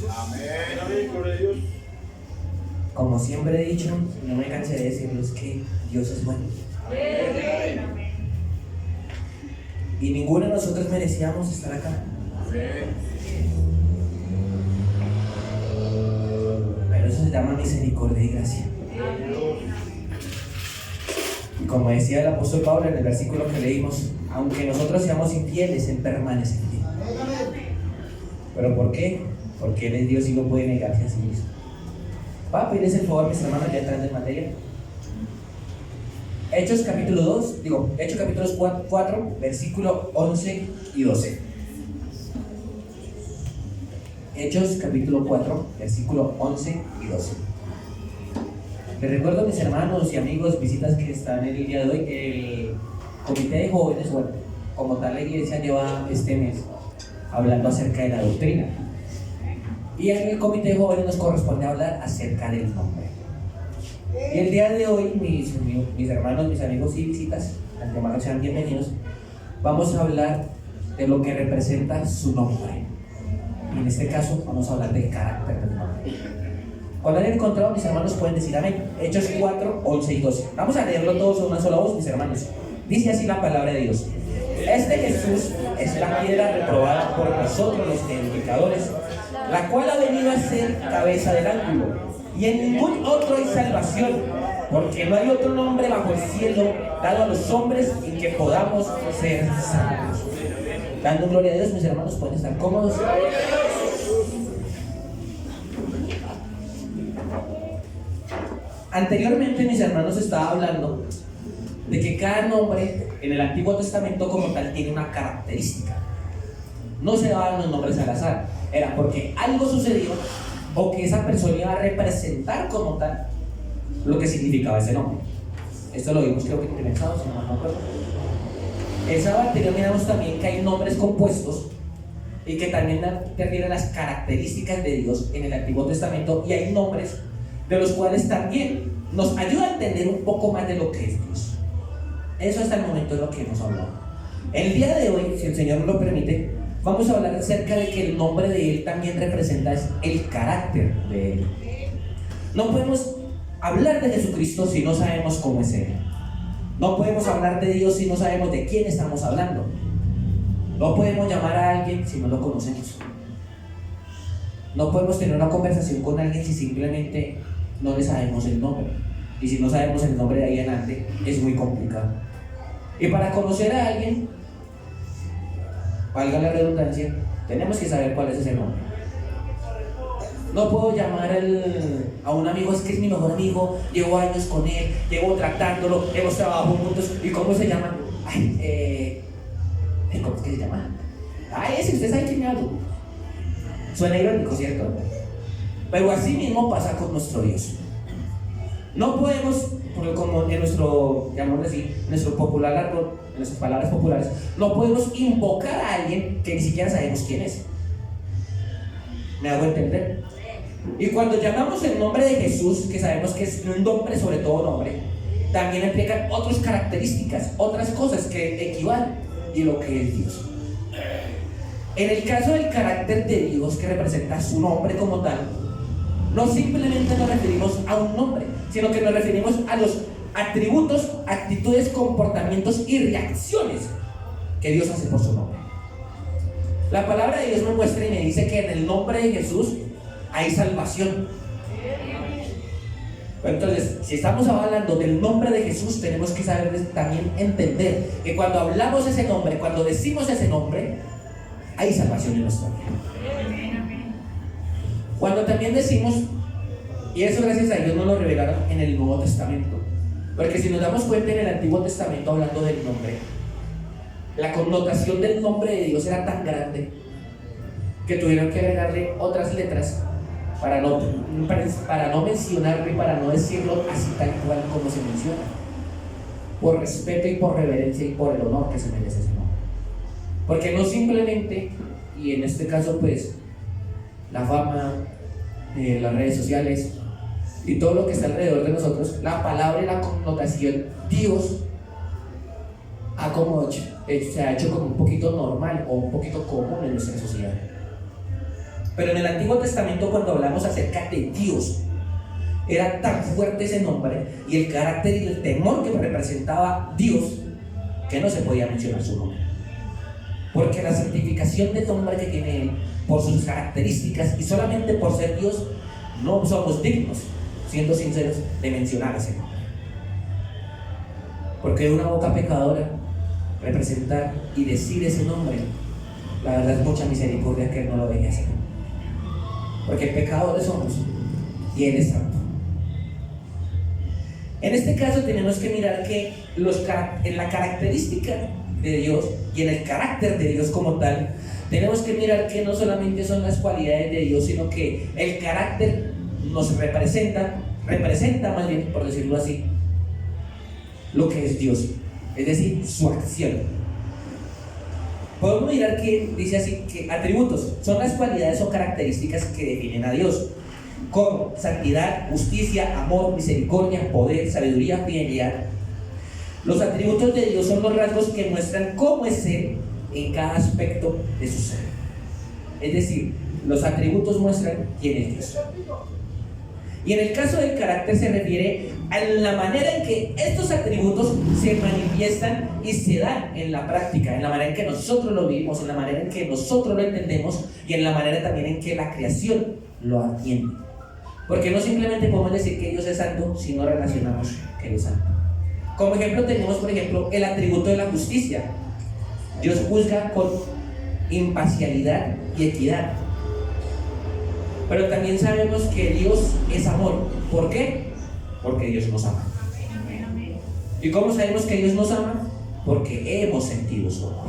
Amén. Gloria a Dios. Como siempre he dicho, no me cansé de decirlo, es que Dios es bueno. Y ninguno de nosotros merecíamos estar acá. Pero eso se llama misericordia y gracia. Y como decía el apóstol Pablo en el versículo que leímos, aunque nosotros seamos infieles, Él permanece fiel. ¿Pero por qué? Porque Él es Dios y no puede negarse a sí mismo. Va a pedirles el favor, mis hermanos, ya entrando en materia. Hechos capítulos 4, versículo 11 y 12. Hechos capítulo 4, versículo 11 y 12. Les recuerdo a mis hermanos y amigos, visitas que están en el día de hoy, el comité de jóvenes, bueno, como tal la iglesia lleva este mes hablando acerca de la doctrina. Y en el comité de jóvenes nos corresponde hablar acerca del nombre. Y el día de hoy, mis hermanos, mis amigos y visitas, antemano sean bienvenidos, vamos a hablar de lo que representa su nombre. Y en este caso vamos a hablar del carácter del nombre. Cuando hayan encontrado, mis hermanos pueden decir amén. Hechos 4, 11 y 12. Vamos a leerlo todos a una sola voz, mis hermanos. Dice así la palabra de Dios. Este Jesús es la piedra reprobada por nosotros los edificadores, la cual ha venido a ser cabeza del ángulo. Y en ningún otro hay salvación, porque no hay otro nombre bajo el cielo dado a los hombres en que podamos ser salvos. Dando gloria a Dios, mis hermanos, pueden estar cómodos. Anteriormente, mis hermanos, estaba hablando de que cada nombre en el Antiguo Testamento como tal tiene una característica. No se daban los nombres al azar, era porque algo sucedió o que esa persona iba a representar como tal lo que significaba ese nombre. Esto lo vimos creo que en el sábado, si no me acuerdo. El sábado anterior miramos también que hay nombres compuestos y que también refieren las características de Dios en el Antiguo Testamento, y hay nombres de los cuales también nos ayuda a entender un poco más de lo que es Dios. Eso hasta el momento es lo que hemos hablado. El día de hoy, si el Señor nos lo permite, vamos a hablar acerca de que el nombre de Él también representa el carácter de Él. No podemos hablar de Jesucristo si no sabemos cómo es Él. No podemos hablar de Dios si no sabemos de quién estamos hablando. No podemos llamar a alguien si no lo conocemos. No podemos tener una conversación con alguien si simplemente no le sabemos el nombre. Y si no sabemos el nombre de ahí en adelante, es muy complicado. Y para conocer a alguien, valga la redundancia, tenemos que saber cuál es ese nombre. No puedo llamar a un amigo, es que es mi mejor amigo, llevo años con él, llevo tratándolo, hemos trabajado juntos. ¿Y cómo se llama? ¿Cómo es que se llama? Ese, usted sabe quién me habla. Suena irónico, ¿cierto? Pero así mismo pasa con nuestro Dios. No podemos, como en nuestro, llamémoslo así, en nuestro popular árbol, en nuestras palabras populares, no podemos invocar a alguien que ni siquiera sabemos quién es. ¿Me hago entender? Y cuando llamamos el nombre de Jesús, que sabemos que es un nombre sobre todo nombre, también implican otras características, otras cosas que equivalen a lo que es Dios. En el caso del carácter de Dios, que representa su nombre como tal, no simplemente nos referimos a un nombre, sino que nos referimos a los atributos, actitudes, comportamientos y reacciones que Dios hace por su nombre. La palabra de Dios me muestra y me dice que en el nombre de Jesús hay salvación. Entonces, si estamos hablando del nombre de Jesús, tenemos que saber también entender que cuando hablamos ese nombre, cuando decimos ese nombre, hay salvación en nuestra vida. Cuando también decimos, y eso gracias a Dios nos lo revelaron en el Nuevo Testamento, porque si nos damos cuenta en el Antiguo Testamento, hablando del nombre, la connotación del nombre de Dios era tan grande que tuvieron que agregarle otras letras para no mencionarlo y para no decirlo así tal cual como se menciona, por respeto y por reverencia y por el honor que se merece ese nombre. Porque no simplemente, y en este caso pues la fama, las redes sociales y todo lo que está alrededor de nosotros, la palabra y la connotación Dios se ha hecho como un poquito normal o un poquito común en nuestra sociedad. Pero en el Antiguo Testamento, cuando hablamos acerca de Dios, era tan fuerte ese nombre y el carácter y el temor que representaba Dios, que no se podía mencionar su nombre. Porque la santificación del nombre que tiene Él, por sus características y solamente por ser Dios, no somos dignos, siendo sinceros, de mencionar ese nombre. Porque una boca pecadora, representar y decir ese nombre, la verdad es mucha misericordia que Él no lo deje hacer. Porque pecadores somos y Él es santo. En este caso tenemos que mirar que en la característica de Dios y en el carácter de Dios como tal, tenemos que mirar que no solamente son las cualidades de Dios, sino que el carácter nos representa más bien, por decirlo así, lo que es Dios, es decir, su acción. Podemos mirar que dice así, que atributos son las cualidades o características que definen a Dios, como santidad, justicia, amor, misericordia, poder, sabiduría, fidelidad. Los atributos de Dios son los rasgos que muestran cómo es Él en cada aspecto de su ser. Es decir, los atributos muestran quién es Dios. Y en el caso del carácter se refiere a la manera en que estos atributos se manifiestan y se dan en la práctica, en la manera en que nosotros lo vivimos, en la manera en que nosotros lo entendemos y en la manera también en que la creación lo atiende. Porque no simplemente podemos decir que Dios es santo si no relacionamos que Él es santo. Como ejemplo tenemos, por ejemplo, el atributo de la justicia. Dios juzga con imparcialidad y equidad. Pero también sabemos que Dios es amor. ¿Por qué? Porque Dios nos ama. ¿Y cómo sabemos que Dios nos ama? Porque hemos sentido su amor.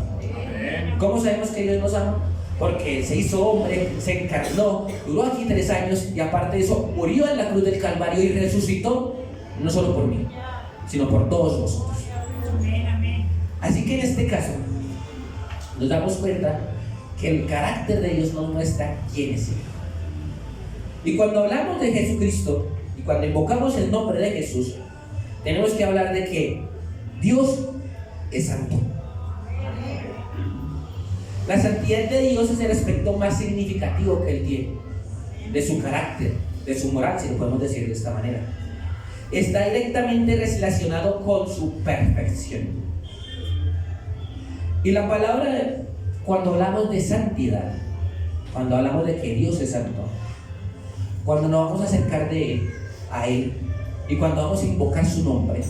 ¿Cómo sabemos que Dios nos ama? Porque Él se hizo hombre, se encarnó, duró aquí 3 años y aparte de eso murió en la cruz del Calvario y resucitó, no solo por mí, sino por todos nosotros. Así que en este caso nos damos cuenta que el carácter de Dios nos muestra quién es Él. Y cuando hablamos de Jesucristo y cuando invocamos el nombre de Jesús, tenemos que hablar de que Dios es santo. La santidad de Dios es el aspecto más significativo que Él tiene, de su carácter, de su moral, si lo podemos decir de esta manera. Está directamente relacionado con su perfección. Y la palabra, cuando hablamos de santidad, cuando hablamos de que Dios es santo, cuando nos vamos a acercar a Él y cuando vamos a invocar su nombre,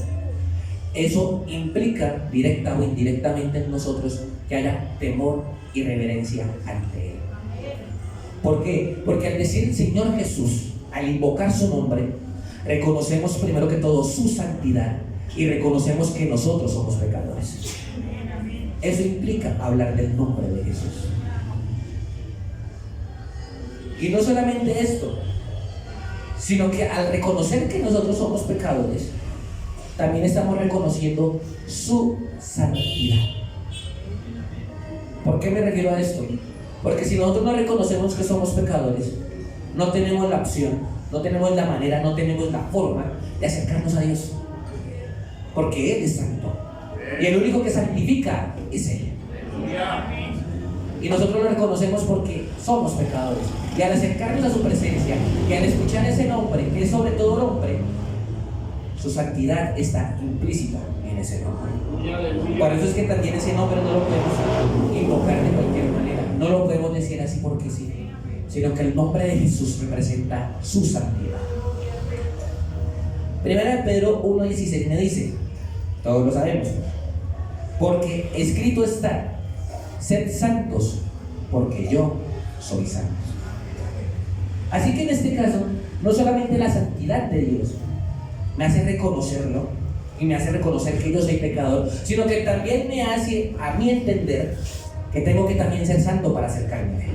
eso implica directa o indirectamente en nosotros que haya temor y reverencia ante Él. ¿Por qué? Porque al decir Señor Jesús, al invocar su nombre, reconocemos primero que todo su santidad y reconocemos que nosotros somos pecadores. Eso implica hablar del nombre de Jesús. Y no solamente esto, sino que al reconocer que nosotros somos pecadores, también estamos reconociendo su santidad. ¿Por qué me refiero a esto? Porque si nosotros no reconocemos que somos pecadores, no tenemos la opción, no tenemos la manera, no tenemos la forma de acercarnos a Dios. Porque Él es santo. Y el único que santifica es Él. Y nosotros lo reconocemos porque somos pecadores. Y al acercarnos a su presencia y al escuchar ese nombre, que es sobre todo nombre, su santidad está implícita en ese nombre. Por eso es que también ese nombre no lo podemos invocar de cualquier manera. No lo podemos decir así porque sí, sino que el nombre de Jesús representa su santidad. Primera de Pedro 1:16 me dice, todos lo sabemos, porque escrito está: sed santos, porque yo soy santo. Así que en este caso, no solamente la santidad de Dios me hace reconocerlo y me hace reconocer que yo soy pecador, sino que también me hace a mí entender que tengo que también ser santo para acercarme a Él.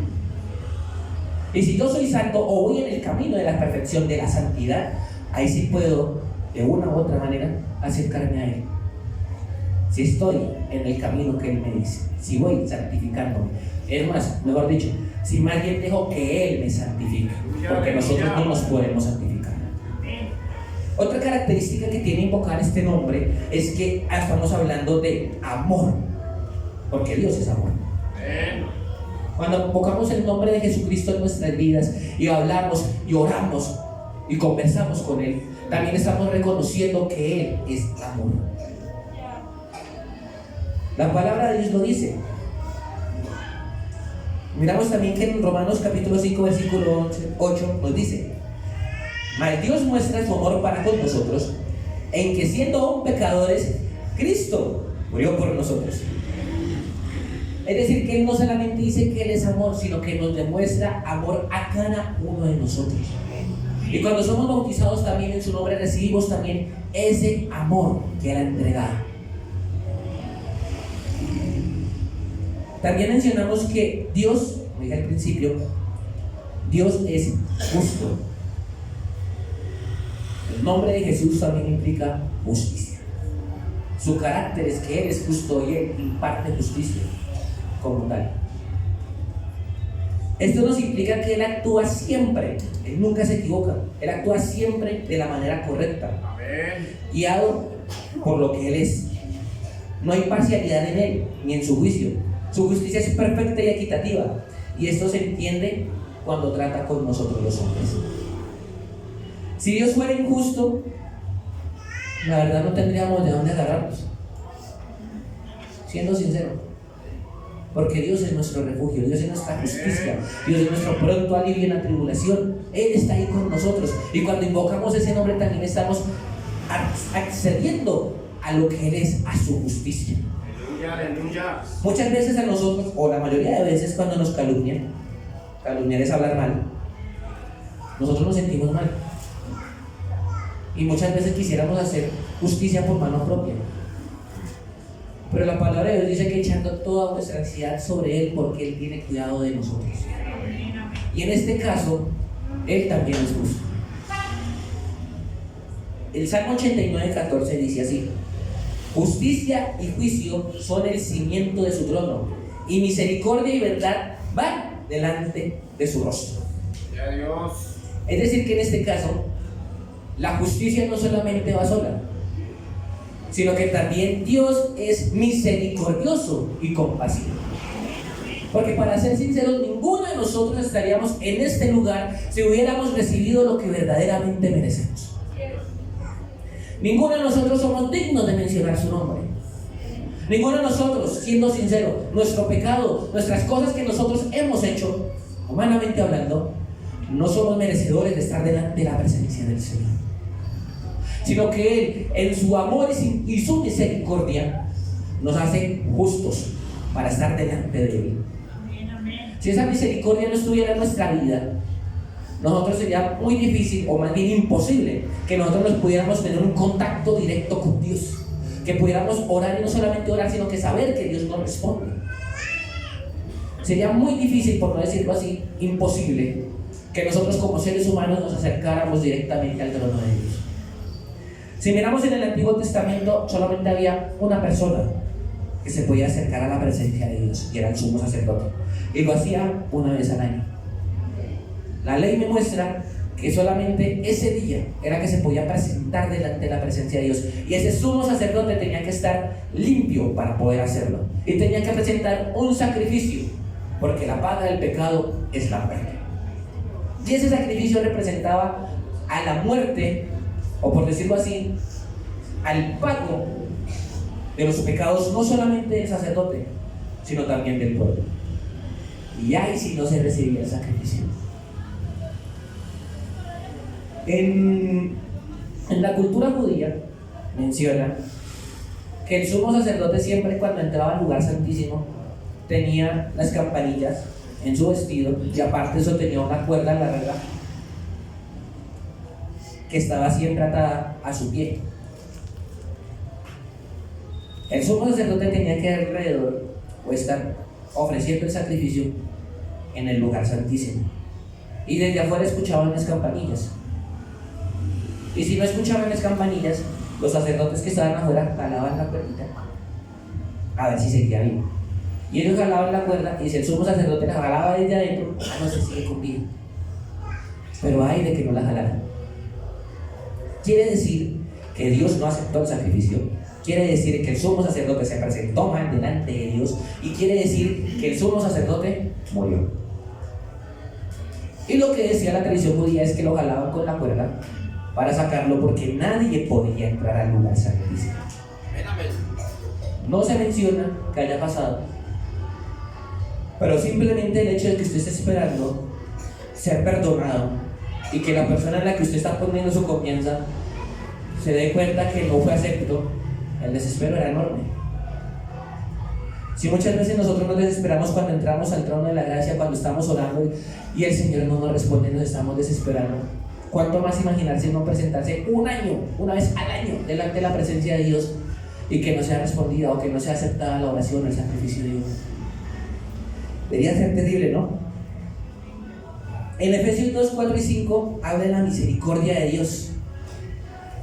Y si yo soy santo o voy en el camino de la perfección, de la santidad, ahí sí puedo, de una u otra manera, acercarme a Él. Si estoy en el camino que Él me dice, si voy santificándome, es más, mejor dicho, si más bien dejo que Él me santifique, porque nosotros no nos podemos santificar. Otra característica que tiene invocar este nombre es que estamos hablando de amor, porque Dios es amor. Cuando invocamos el nombre de Jesucristo en nuestras vidas y hablamos y oramos y conversamos con Él, también estamos reconociendo que Él es amor. La palabra de Dios lo dice. Miramos también que en Romanos capítulo 5 versículo 8 nos dice: mas Dios muestra su amor para con nosotros en que siendo aún pecadores, Cristo murió por nosotros. Es decir, que Él no solamente dice que Él es amor, sino que nos demuestra amor a cada uno de nosotros. Y cuando somos bautizados también en su nombre, recibimos también ese amor que Él ha entregado. También mencionamos que Dios, como dije al principio, Dios es justo. El nombre de Jesús también implica justicia. Su carácter es que Él es justo y Él imparte justicia como tal. Esto nos implica que Él actúa siempre, Él nunca se equivoca, Él actúa siempre de la manera correcta, guiado por lo que Él es. No hay parcialidad en Él, ni en su juicio. Su justicia es perfecta y equitativa, y esto se entiende cuando trata con nosotros los hombres. Si Dios fuera injusto, la verdad no tendríamos de dónde agarrarnos, siendo sincero. Porque Dios es nuestro refugio, Dios es nuestra justicia, Dios es nuestro pronto alivio en la tribulación. Él está ahí con nosotros, y cuando invocamos ese nombre también estamos accediendo a lo que Él es, a su justicia. Aleluya. Muchas veces a nosotros, o la mayoría de veces cuando nos calumnian, calumniar es hablar mal, nosotros nos sentimos mal. Y muchas veces quisiéramos hacer justicia por mano propia. Pero la palabra de Dios dice que echando toda nuestra ansiedad sobre Él, porque Él tiene cuidado de nosotros. Y en este caso, Él también es justo. El Salmo 89:14 dice así: justicia y juicio son el cimiento de su trono, y misericordia y verdad van delante de su rostro. Dios. Es decir, que en este caso, la justicia no solamente va sola, sino que también Dios es misericordioso y compasivo. Porque para ser sinceros, ninguno de nosotros estaríamos en este lugar si hubiéramos recibido lo que verdaderamente merecemos. Ninguno de nosotros somos dignos de mencionar su nombre. Ninguno de nosotros, siendo sincero, nuestro pecado, nuestras cosas que nosotros hemos hecho, humanamente hablando, no somos merecedores de estar delante de la presencia del Señor. Sino que Él, en su amor y su misericordia, nos hace justos para estar delante de Él. Si esa misericordia no estuviera en nuestra vida, nosotros sería muy difícil, o más bien imposible, que nosotros nos pudiéramos tener un contacto directo con Dios, que pudiéramos orar, y no solamente orar, sino que saber que Dios nos responde. Sería muy difícil, por no decirlo así, imposible, que nosotros como seres humanos nos acercáramos directamente al trono de Dios. Si miramos en el Antiguo Testamento, solamente había una persona que se podía acercar a la presencia de Dios, y era el sumo sacerdote, y lo hacía una vez al año. La ley me muestra que solamente ese día era que se podía presentar delante de la presencia de Dios, y ese sumo sacerdote tenía que estar limpio para poder hacerlo, y tenía que presentar un sacrificio, porque la paga del pecado es la muerte. Y ese sacrificio representaba a la muerte, o por decirlo así, al pago de los pecados, no solamente del sacerdote, sino también del pueblo. Y ahí sí no se recibía el sacrificio. En la cultura judía menciona que el sumo sacerdote siempre, cuando entraba al lugar santísimo, tenía las campanillas en su vestido, y aparte de eso tenía una cuerda larga que estaba siempre atada a su pie. El sumo sacerdote tenía que alrededor, o estar ofreciendo el sacrificio en el lugar santísimo, y desde afuera escuchaban las campanillas. Y si no escuchaban las campanillas, los sacerdotes que estaban afuera jalaban la cuerdita a ver si seguía vivo. Y ellos jalaban la cuerda, y si el sumo sacerdote la jalaba desde adentro, no se sigue con vida. Pero hay de que no la jalaran. Quiere decir que Dios no aceptó el sacrificio, quiere decir que el sumo sacerdote se presentó mal delante de Dios y quiere decir que el sumo sacerdote murió. Y lo que decía la tradición judía es que lo jalaban con la cuerda para sacarlo porque nadie podía entrar al lugar santísimo. No se menciona que haya pasado, pero simplemente el hecho de que usted esté esperando ser perdonado y que la persona en la que usted está poniendo su confianza se dé cuenta que no fue acepto, el desespero era enorme. Si muchas veces nosotros nos desesperamos cuando entramos al trono de la gracia, cuando estamos orando y el Señor no nos responde, nos estamos desesperando, ¿cuánto más imaginarse no presentarse una vez al año delante de la presencia de Dios y que no sea respondida o que no sea aceptada la oración o el sacrificio de Dios? Debería ser terrible, ¿no? En Efesios 2, 4 y 5 habla de la misericordia de Dios.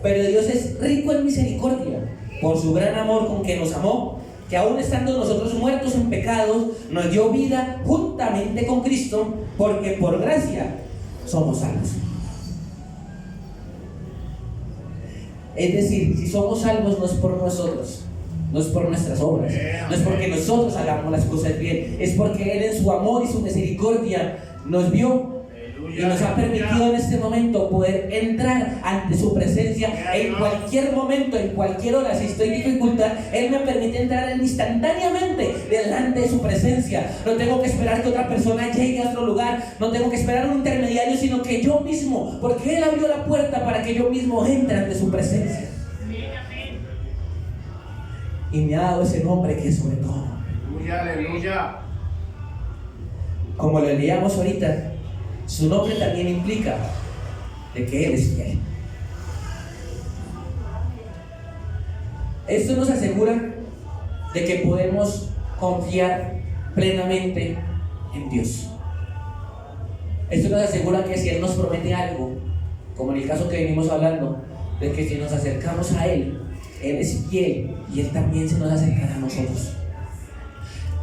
Pero Dios es rico en misericordia por su gran amor con que nos amó, que aún estando nosotros muertos en pecados, nos dio vida juntamente con Cristo, porque por gracia somos salvos. Es decir, si somos salvos no es por nosotros, no es por nuestras obras, no es porque nosotros hagamos las cosas bien, es porque Él en su amor y su misericordia nos vio y nos ha permitido en este momento poder entrar ante su presencia en cualquier momento, en cualquier hora. Si estoy en dificultad, Él me permite entrar instantáneamente delante de su presencia. No tengo que esperar que otra persona llegue a otro lugar, no tengo que esperar un intermediario, sino que yo mismo, porque Él abrió la puerta para que yo mismo entre ante su presencia. Y me ha dado ese nombre que es sobre todo. Aleluya. Como lo leíamos ahorita, su nombre también implica de que Él es fiel. Esto nos asegura de que podemos confiar plenamente en Dios. Esto nos asegura que si Él nos promete algo, como en el caso que venimos hablando, de que si nos acercamos a Él, Él es fiel y Él también se nos acercará a nosotros.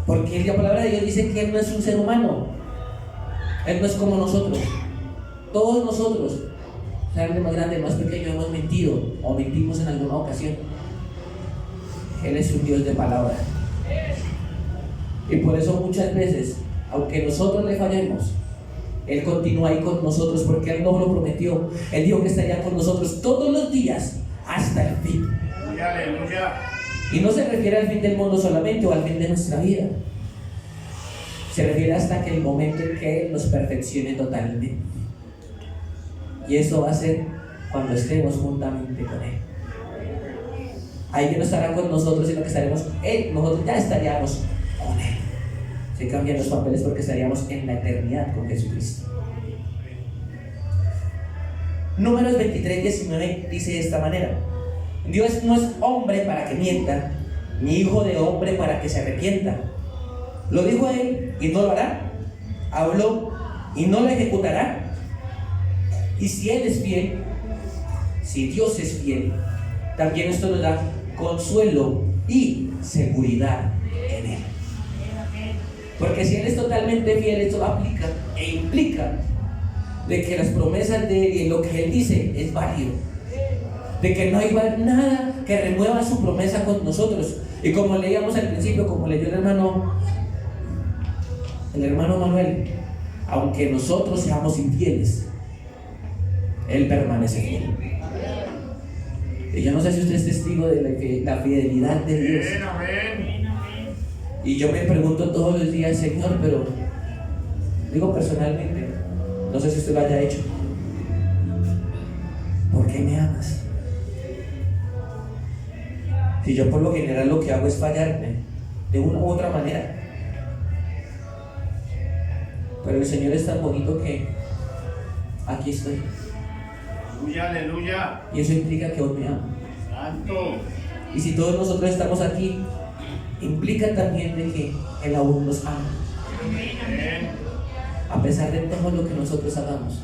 Porque la palabra de Dios dice que Él no es un ser humano. Él no es como nosotros. Todos nosotros, grande, más grande, más pequeño, hemos mentido o mentimos en alguna ocasión. Él es un Dios de palabra. Y por eso muchas veces, aunque nosotros le fallemos, Él continúa ahí con nosotros porque Él nos lo prometió. Él dijo que estaría con nosotros todos los días hasta el fin. Aleluya. Y no se refiere al fin del mundo solamente o al fin de nuestra vida. Se refiere hasta que el momento en que Él nos perfeccione totalmente. Y eso va a ser cuando estemos juntamente con Él. Ahí que no estará con nosotros, sino que estaremos Él. Nosotros ya estaríamos con Él. Se cambian los papeles porque estaríamos en la eternidad con Jesucristo. Números 23, 19 dice de esta manera: Dios no es hombre para que mienta, ni hijo de hombre para que se arrepienta. Lo dijo Él y no lo hará. Habló y no lo ejecutará. Y si Él es fiel, si Dios es fiel, también esto nos da consuelo y seguridad en Él. Porque si Él es totalmente fiel, esto aplica e implica de que las promesas de Él y lo que Él dice es válido. De que no hay nada que remueva su promesa con nosotros. Y como leíamos al principio, como leyó el hermano Manuel, aunque nosotros seamos infieles, Él permanece fiel. Y yo no sé si usted es testigo de la fidelidad de Dios. Y yo me pregunto todos los días, Señor, pero digo personalmente, no sé si usted lo haya hecho, ¿por qué me amas? Si yo por lo general lo que hago es fallarme de una u otra manera. Pero el Señor es tan bonito que aquí estoy. Aleluya, aleluya. Y eso implica que hoy me ama. Santo. Y si todos nosotros estamos aquí, implica también de que Él aún nos ama. Amén. A pesar de todo lo que nosotros hagamos.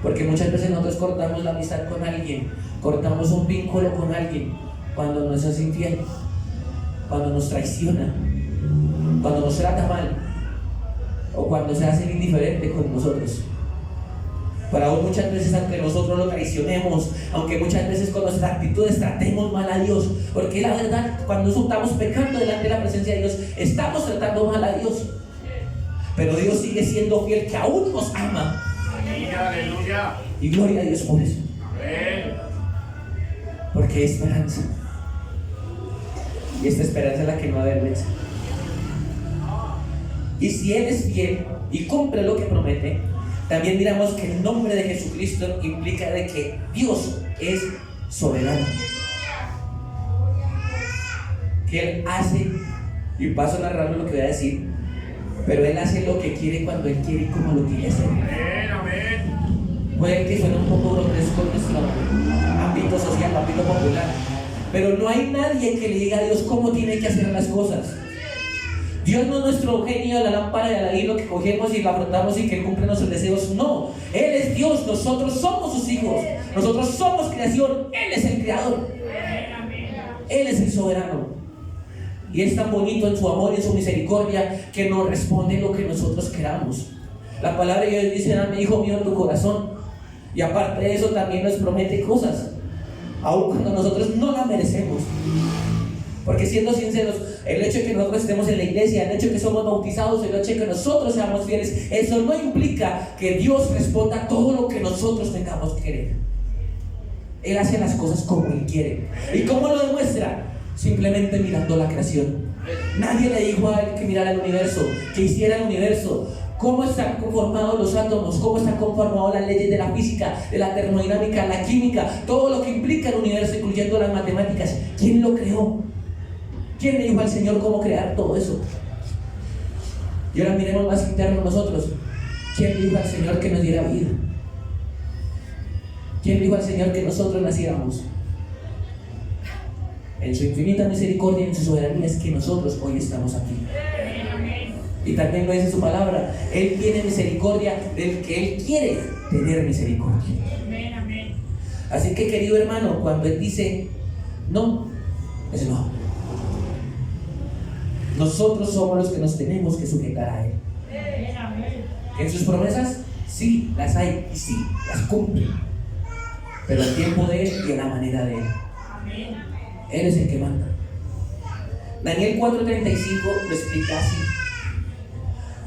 Porque muchas veces nosotros cortamos la amistad con alguien, cortamos un vínculo con alguien cuando nos es infiel, cuando nos traiciona, cuando nos trata mal o cuando se hace indiferente con nosotros. Pero aún muchas veces, aunque nosotros lo traicionemos, aunque muchas veces con nuestras actitudes tratemos mal a Dios, porque la verdad, cuando estamos pecando delante de la presencia de Dios, estamos tratando mal a Dios. Pero Dios sigue siendo fiel, que aún nos ama. Aleluya. Y gloria a Dios por eso. Amén. Porque hay esperanza. Y esta esperanza es la que no avergüenza. Y si Él es fiel y cumple lo que promete, también diremos que el nombre de Jesucristo implica de que Dios es soberano. Que Él hace, y paso a narrarlo lo que voy a decir, pero Él hace lo que quiere cuando Él quiere y como lo quiere hacer. Amén, amén. Puede que suene un poco grotesco en nuestro ámbito social, ámbito popular, pero no hay nadie que le diga a Dios cómo tiene que hacer las cosas. Dios no es nuestro genio de la lámpara de Aladino que cogemos y la frotamos y que Él cumple nuestros deseos. No, Él es Dios, nosotros somos sus hijos, nosotros somos creación, Él es el creador, Él es el soberano. Y es tan bonito en su amor y en su misericordia que nos responde lo que nosotros queramos. La palabra de Dios dice: dame, hijo mío, en tu corazón. Y aparte de eso también nos promete cosas, aun cuando nosotros no la merecemos. Porque siendo sinceros, el hecho de que nosotros estemos en la iglesia, el hecho de que somos bautizados, el hecho de que nosotros seamos fieles, eso no implica que Dios responda todo lo que nosotros tengamos que querer. Él hace las cosas como Él quiere. ¿Y cómo lo demuestra? Simplemente mirando la creación. Nadie le dijo a Él que mirara el universo, que hiciera el universo. ¿Cómo están conformados los átomos? ¿Cómo están conformadas las leyes de la física, de la termodinámica, la química? Todo lo que implica el universo, incluyendo las matemáticas. ¿Quién lo creó? ¿Quién le dijo al Señor cómo crear todo eso? Y ahora miremos más internos nosotros. ¿Quién le dijo al Señor que nos diera vida? ¿Quién le dijo al Señor que nosotros naciéramos? En su infinita misericordia y en su soberanía es que nosotros hoy estamos aquí. Y también lo dice su palabra: Él tiene misericordia del que Él quiere tener misericordia. Así que, querido hermano, cuando Él dice no, es no. Nosotros somos los que nos tenemos que sujetar a Él. En sus promesas, sí, las hay y sí, las cumple. Pero al tiempo de Él y a la manera de Él. Él es el que manda. Daniel 4:35 lo explica así: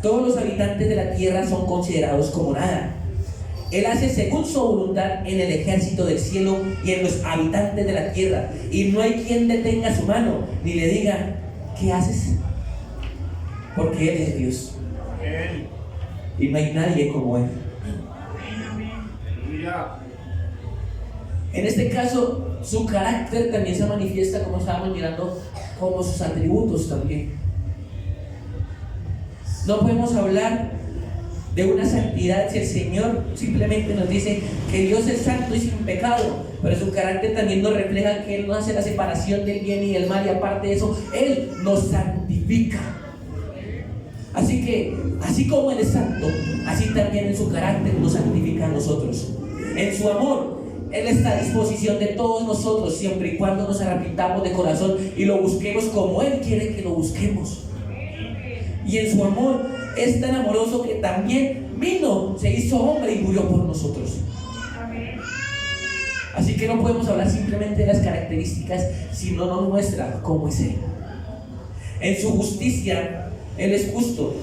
todos los habitantes de la tierra son considerados como nada. Él hace según su voluntad en el ejército del cielo y en los habitantes de la tierra, y no hay quien detenga su mano ni le diga: ¿qué haces? Porque Él es Dios. Amén. Y no hay nadie como Él. Aleluya. En este caso, su carácter también se manifiesta, como estábamos mirando, como sus atributos también. No podemos hablar de una santidad si el Señor simplemente nos dice que Dios es santo y sin pecado, pero su carácter también nos refleja que Él no hace la separación del bien y del mal, y aparte de eso, Él nos santifica. Así que, así como Él es santo, así también en su carácter nos santifica a nosotros. En su amor, Él está a disposición de todos nosotros, siempre y cuando nos arrepintamos de corazón y lo busquemos como Él quiere que lo busquemos. Y en su amor es tan amoroso que también vino, se hizo hombre y murió por nosotros. Así que no podemos hablar simplemente de las características, sino nos muestra cómo es Él. En su justicia, Él es justo,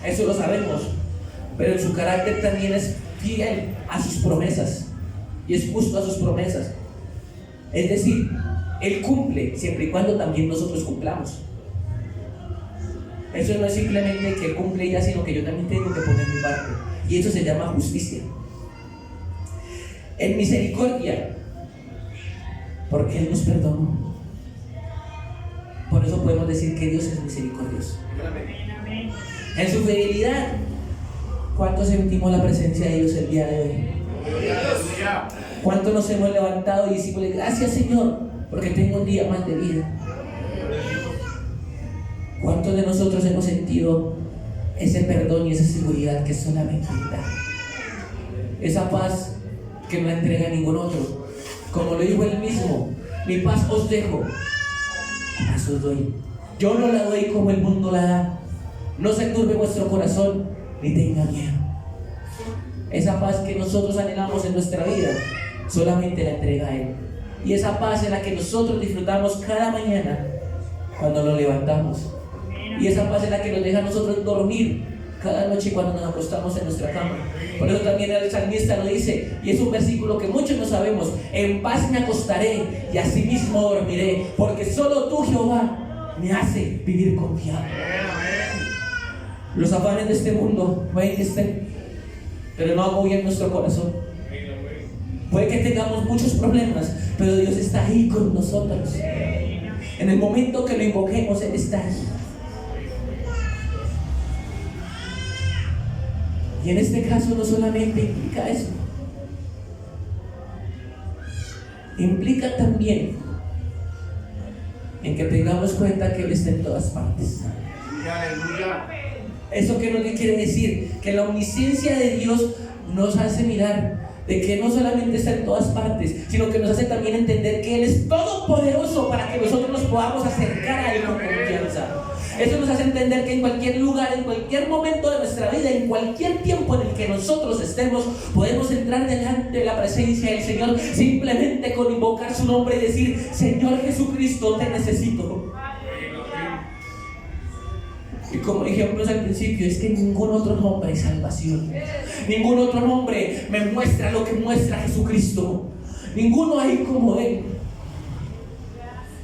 eso lo sabemos, pero en su carácter también es fiel a sus promesas y es justo a sus promesas. Es decir, Él cumple siempre y cuando también nosotros cumplamos. Eso no es simplemente que Él cumple ya, sino que yo también tengo que poner mi parte, y eso se llama justicia. En misericordia, porque Él nos perdonó. Por eso podemos decir que Dios es misericordioso. En su fidelidad, ¿cuánto sentimos la presencia de Dios el día de hoy? Aleluya. ¿Cuánto nos hemos levantado y decimos gracias, Señor, porque tengo un día más de vida? ¿Cuántos de nosotros hemos sentido ese perdón y esa seguridad que solamente Él da? Esa paz que no la entrega ningún otro. Como lo dijo Él mismo: mi paz os dejo, paz os doy. Yo no la doy como el mundo la da. No se turbe vuestro corazón ni tenga miedo. esa paz que nosotros anhelamos en nuestra vida, solamente la entrega a Él. Y esa paz es la que nosotros disfrutamos cada mañana cuando nos levantamos. Y esa paz es la que nos deja a nosotros dormir cada noche cuando nos acostamos en nuestra cama. Por eso también el salmista lo dice, y es un versículo que muchos no sabemos: en paz me acostaré y asimismo dormiré, porque solo tú, Jehová, me hace vivir confiado. Los afanes de este mundo pueden que estén, pero no agobien nuestro corazón. Puede que tengamos muchos problemas, pero Dios está ahí con nosotros. En el momento que lo invoquemos, Él está ahí. Y en este caso no solamente implica eso, implica también en que tengamos cuenta que Él está en todas partes. Aleluya. ¿Eso qué nos quiere decir? Que la omnisciencia de Dios nos hace mirar de que no solamente está en todas partes, sino que nos hace también entender que Él es todopoderoso para que nosotros nos podamos acercar a Él con confianza. Eso nos hace entender que en cualquier lugar, en cualquier momento de nuestra vida, en cualquier tiempo en el que nosotros estemos, podemos entrar delante de la presencia del Señor simplemente con invocar su nombre y decir: Señor Jesucristo, te necesito. Y como dijimos al principio, es que ningún otro nombre hay salvación. Ningún otro nombre me muestra lo que muestra Jesucristo. Ninguno hay como Él.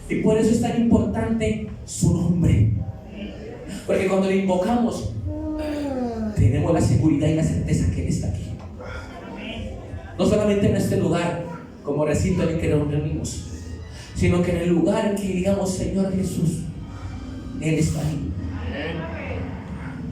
Y por eso es tan importante su nombre. Porque cuando le invocamos, tenemos la seguridad y la certeza que Él está aquí. No solamente en este lugar, como recinto en el que nos reunimos, sino que en el lugar en que digamos: Señor Jesús, Él está ahí.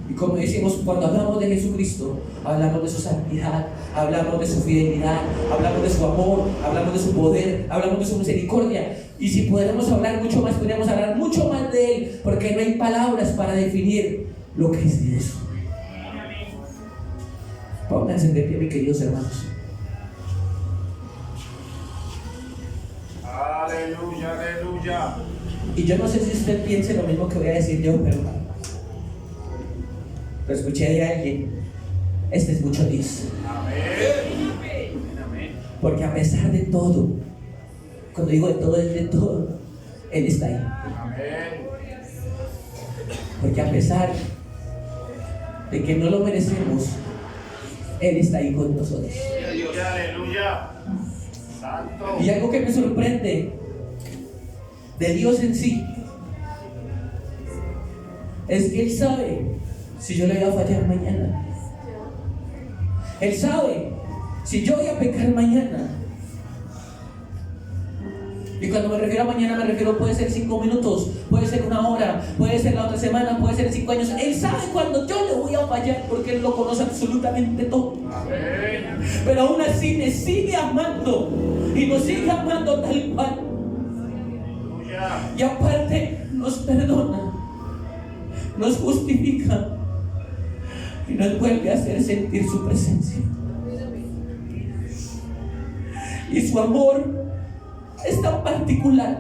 Y como decimos, cuando hablamos de Jesucristo, hablamos de su santidad, hablamos de su fidelidad, hablamos de su amor, hablamos de su poder, hablamos de su misericordia. Y si podemos hablar mucho más, podríamos hablar mucho más de Él, porque no hay palabras para definir lo que es Dios. Pónganse de pie, mis queridos hermanos. Aleluya, aleluya. Y yo no sé si usted piense lo mismo que voy a decir yo, pero lo escuché de alguien. Este es mucho Dios. Amén. Porque a pesar de todo, cuando digo de todo, es de todo, Él está ahí. Amén. Porque a pesar de que no lo merecemos, Él está ahí con nosotros. Aleluya, aleluya. Santo. Y algo que me sorprende de Dios en sí es que Él sabe si yo le voy a fallar mañana. Él sabe si yo voy a pecar mañana. Y cuando me refiero a mañana, me refiero, puede ser 5 minutos, puede ser 1 hora, puede ser la otra semana, puede ser 5 años. Él sabe cuando yo le voy a fallar, porque Él lo conoce absolutamente todo. Amén. Pero aún así me sigue amando y nos sigue amando tal cual. Aleluya. Y aparte nos perdona, nos justifica y nos vuelve a hacer sentir su presencia. Y su amor es tan particular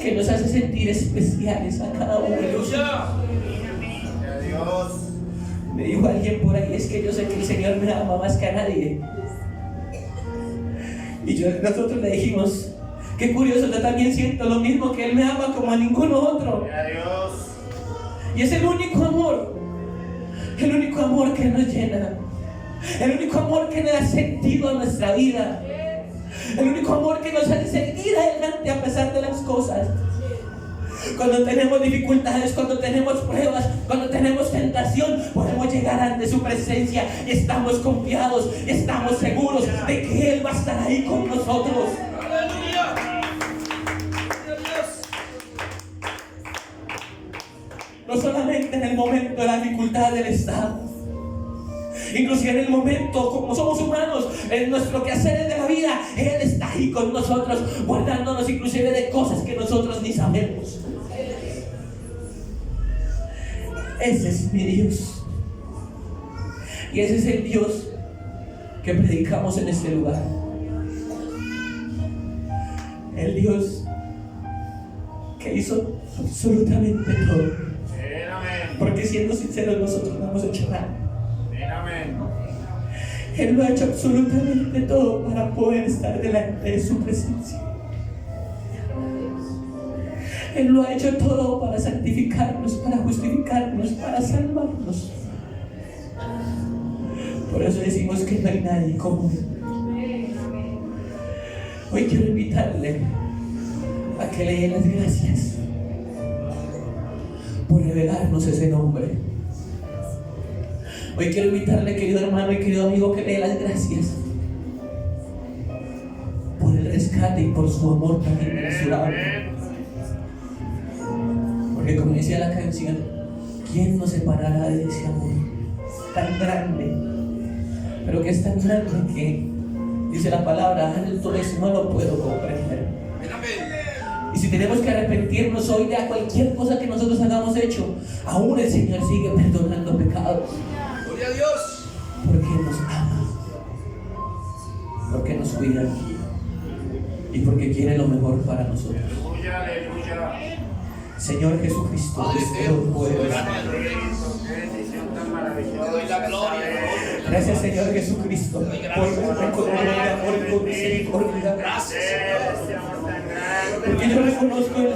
que nos hace sentir especiales a cada uno de nosotros. Gloria a Dios. Me dijo alguien por ahí: es que yo sé que el Señor me ama más que a nadie. Y nosotros le dijimos: qué curioso, yo también siento lo mismo, que Él me ama como a ninguno otro. Gloria a Dios. Y es el único amor que nos llena, el único amor que le da sentido a nuestra vida, el único amor que nos hace seguir adelante a pesar de las cosas. Cuando tenemos dificultades, cuando tenemos pruebas, cuando tenemos tentación, podemos llegar ante su presencia y estamos confiados, estamos seguros de que Él va a estar ahí con nosotros. Aleluya. No solamente en el momento de la dificultad del estado, inclusive en el momento, como somos humanos, en nuestro quehacer de la vida, Él está ahí con nosotros, guardándonos inclusive de cosas que nosotros ni sabemos. Ese es mi Dios. Y ese es el Dios que predicamos en este lugar. El Dios que hizo absolutamente todo. Amén. Porque siendo sinceros, nosotros no hemos hecho nada. Amén. Él lo ha hecho absolutamente todo para poder estar delante de su presencia. Él lo ha hecho todo para santificarnos, para justificarnos, para salvarnos. Por eso decimos que no hay nadie como Él. Hoy quiero invitarle a que le dé las gracias por revelarnos ese nombre. Hoy quiero invitarle, querido hermano y querido amigo, que le dé las gracias por el rescate y por su amor tan inmensurable. Porque como decía la canción, ¿quién nos separará de ese amor tan grande? Pero que es tan grande que, dice la palabra, alto es, no lo puedo comprender. Y si tenemos que arrepentirnos hoy de cualquier cosa que nosotros hayamos hecho, aún el Señor sigue perdonando pecados. Gloria a Dios. Porque nos ama, porque nos cuida y porque quiere lo mejor para nosotros. Aleluya, aleluya. Señor Jesucristo, Padre Cristo Dios, poderoso. Qué bendición tan maravillosa. Te doy la gloria. Gracias, Señor Jesucristo, por reconocer el amor y por misericordia. Gracias, Señor. Ese amor tan grande. Porque yo reconozco el